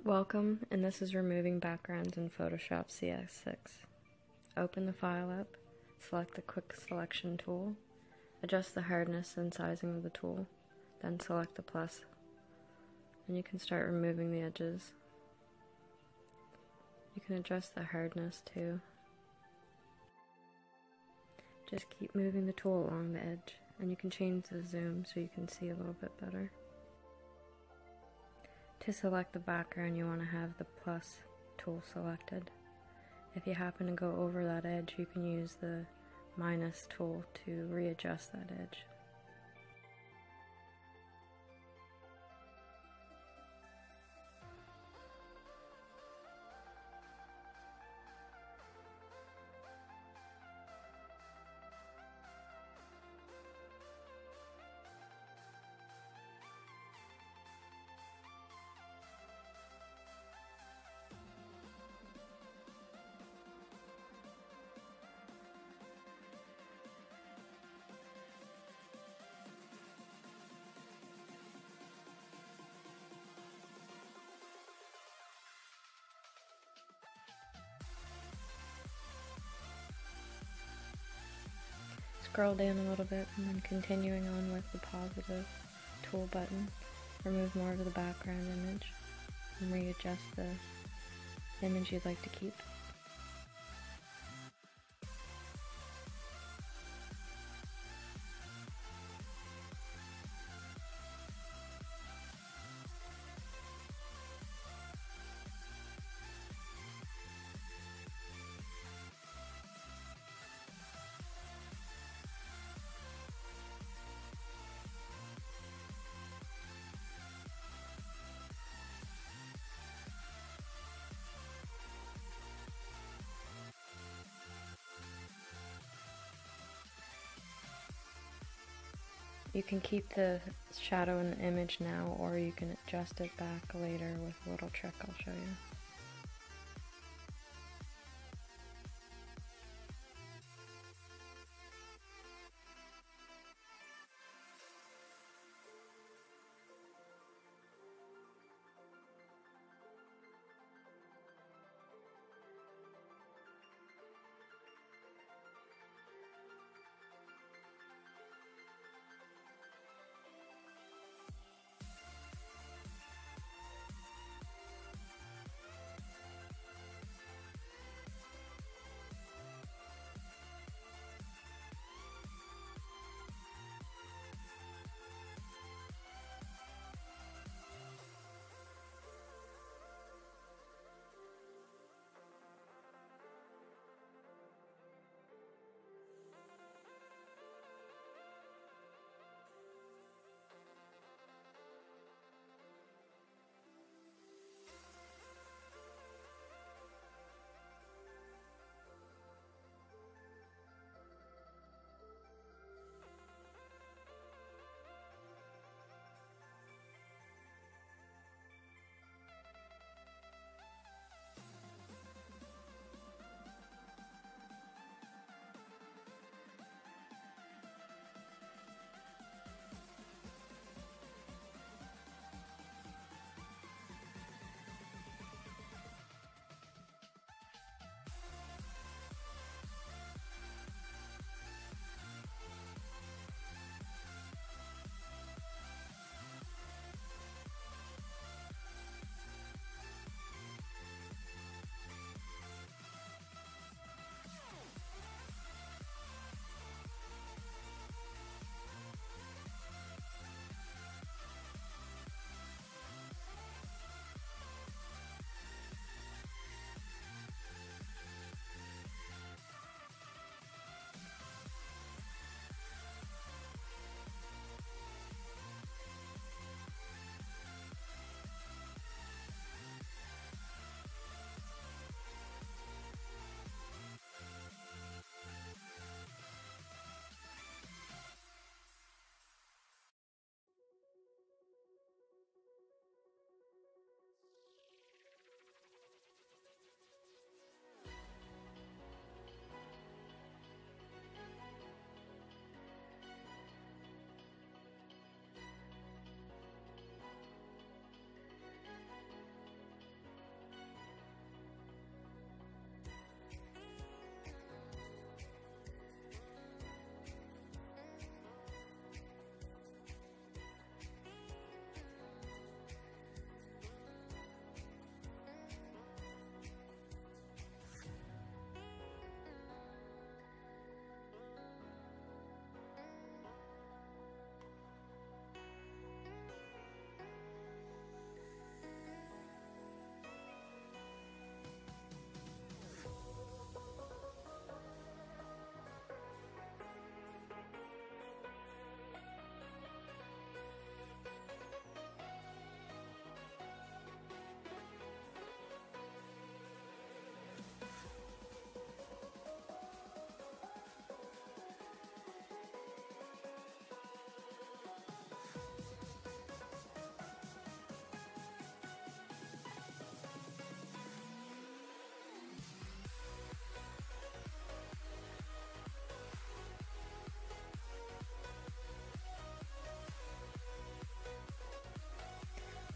Welcome, and this is removing backgrounds in Photoshop CS6. Open the file up, select the Quick Selection tool, adjust the hardness and sizing of the tool, then select the plus, and you can start removing the edges. You can adjust the hardness too. Just keep moving the tool along the edge, and you can change the zoom so you can see a little bit better. To select the background, you want to have the plus tool selected. If you happen to go over that edge, you can use the minus tool to readjust that edge. Scroll down a little bit and then continuing on with the positive tool button, remove more of the background image and readjust the image you'd like to keep. You can keep the shadow in the image now, or you can adjust it back later with a little trick I'll show you.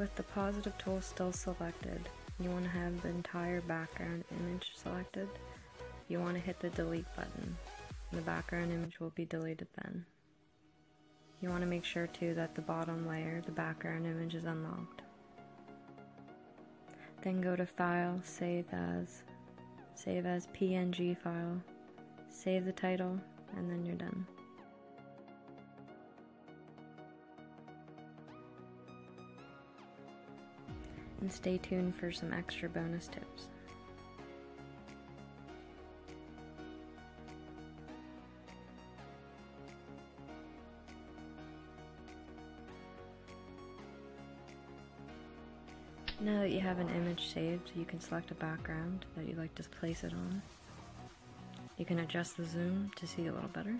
With the positive tool still selected, you want to have the entire background image selected. You want to hit the delete button. The background image will be deleted then. You want to make sure too that the bottom layer, the background image, is unlocked. Then go to File, Save As PNG file, save the title, and then you're done. And stay tuned for some extra bonus tips. Now that you have an image saved, you can select a background that you'd like to place it on. You can adjust the zoom to see a little better.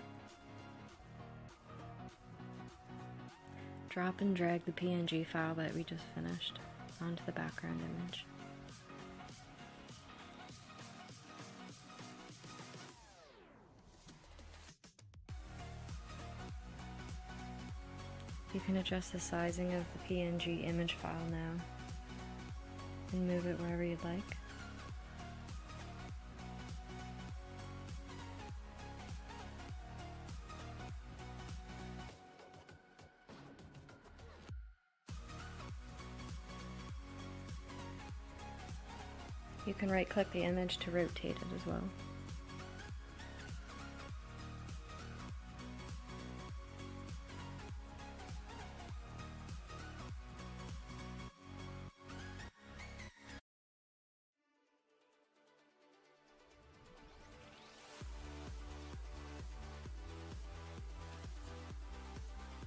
Drop and drag the PNG file that we just finished onto the background image. You can adjust the sizing of the PNG image file now and move it wherever you'd like. You can right-click the image to rotate it as well.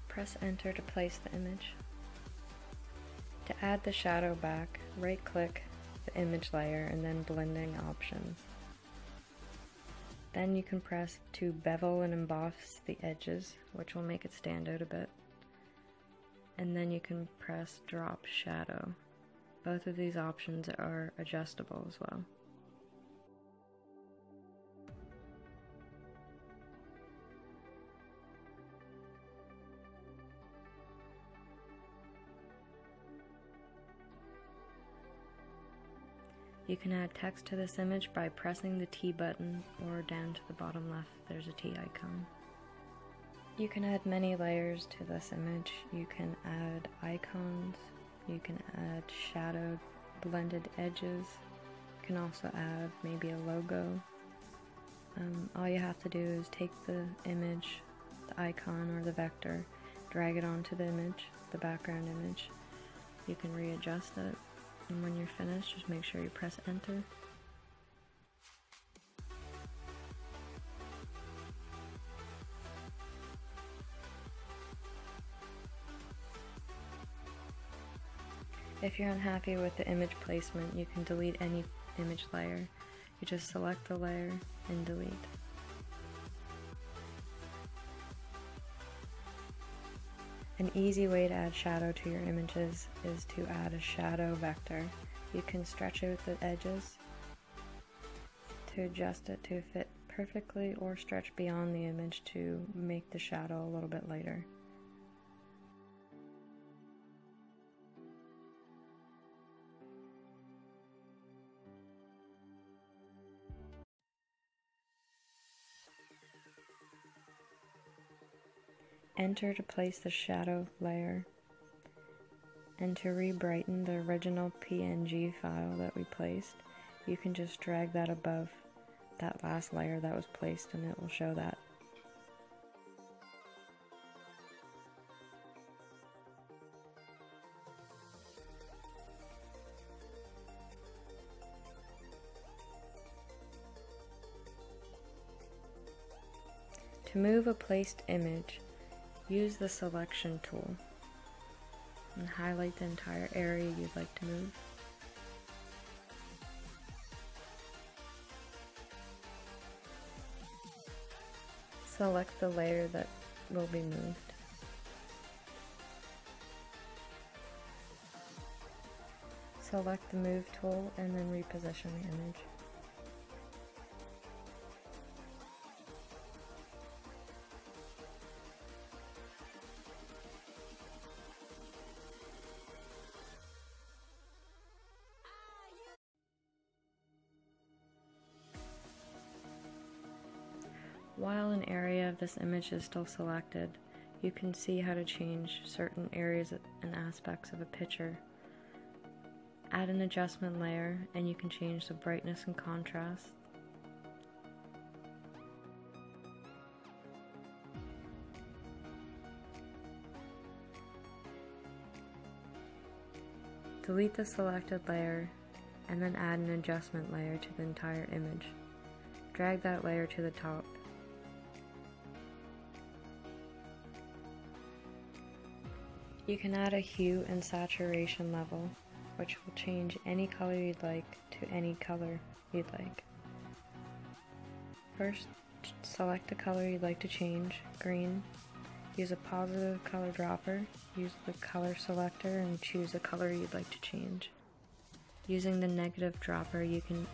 Press Enter to place the image. To add the shadow back, right-click the image layer and then blending options. Then you can press to bevel and emboss the edges, which will make it stand out a bit. And then you can press drop shadow. Both of these options are adjustable as well. You can add text to this image by pressing the T button, or down to the bottom left there's a T icon. You can add many layers to this image. You can add icons, you can add shadowed blended edges, you can also add maybe a logo. All you have to do is take the image, the icon or the vector, drag it onto the image, the background image. You can readjust it. And when you're finished, just make sure you press Enter. If you're unhappy with the image placement, you can delete any image layer. You just select the layer and delete. An easy way to add shadow to your images is to add a shadow vector. You can stretch out the edges to adjust it to fit perfectly, or stretch beyond the image to make the shadow a little bit lighter. Enter to place the shadow layer, and to re-brighten the original PNG file that we placed, you can just drag that above that last layer that was placed and it will show that. To move a placed image, use the selection tool and highlight the entire area you'd like to move. Select the layer that will be moved. Select the Move tool and then reposition the image. While an area of this image is still selected, you can see how to change certain areas and aspects of a picture. Add an adjustment layer and you can change the brightness and contrast. Delete the selected layer and then add an adjustment layer to the entire image. Drag that layer to the top. You can add a hue and saturation level, which will change any color you'd like to any color you'd like. First, select the color you'd like to change, green. Use a positive color dropper, use the color selector and choose the color you'd like to change. Using the negative dropper, you can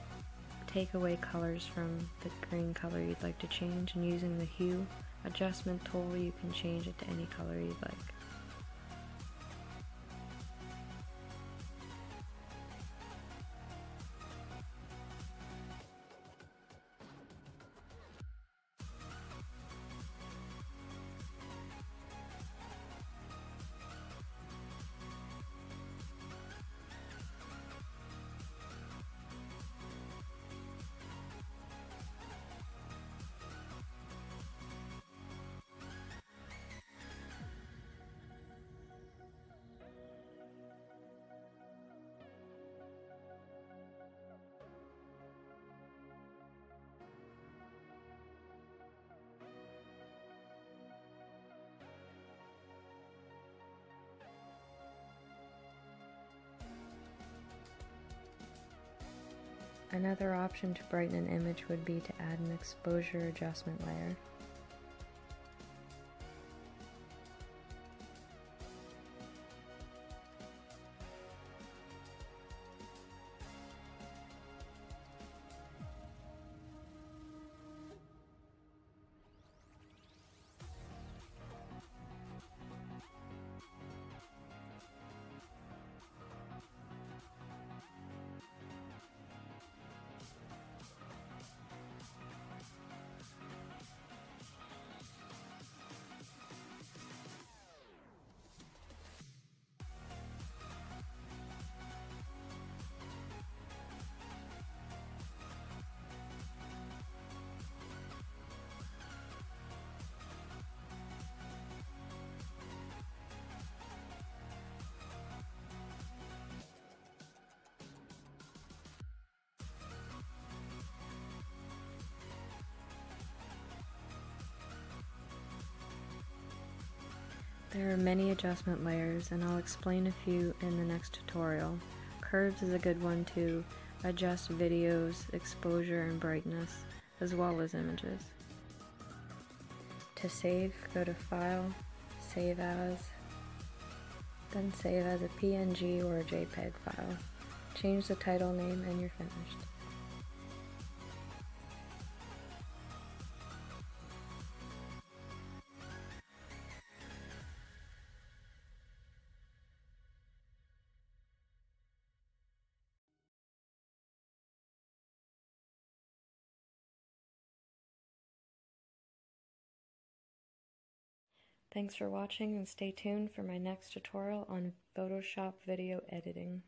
take away colors from the green color you'd like to change, and using the hue adjustment tool, you can change it to any color you'd like. Another option to brighten an image would be to add an exposure adjustment layer. There are many adjustment layers, and I'll explain a few in the next tutorial. Curves is a good one to adjust videos, exposure and brightness, as well as images. To save, go to File, Save As, then save as a PNG or a JPEG file. Change the title name and you're finished. Thanks for watching and stay tuned for my next tutorial on Photoshop video editing.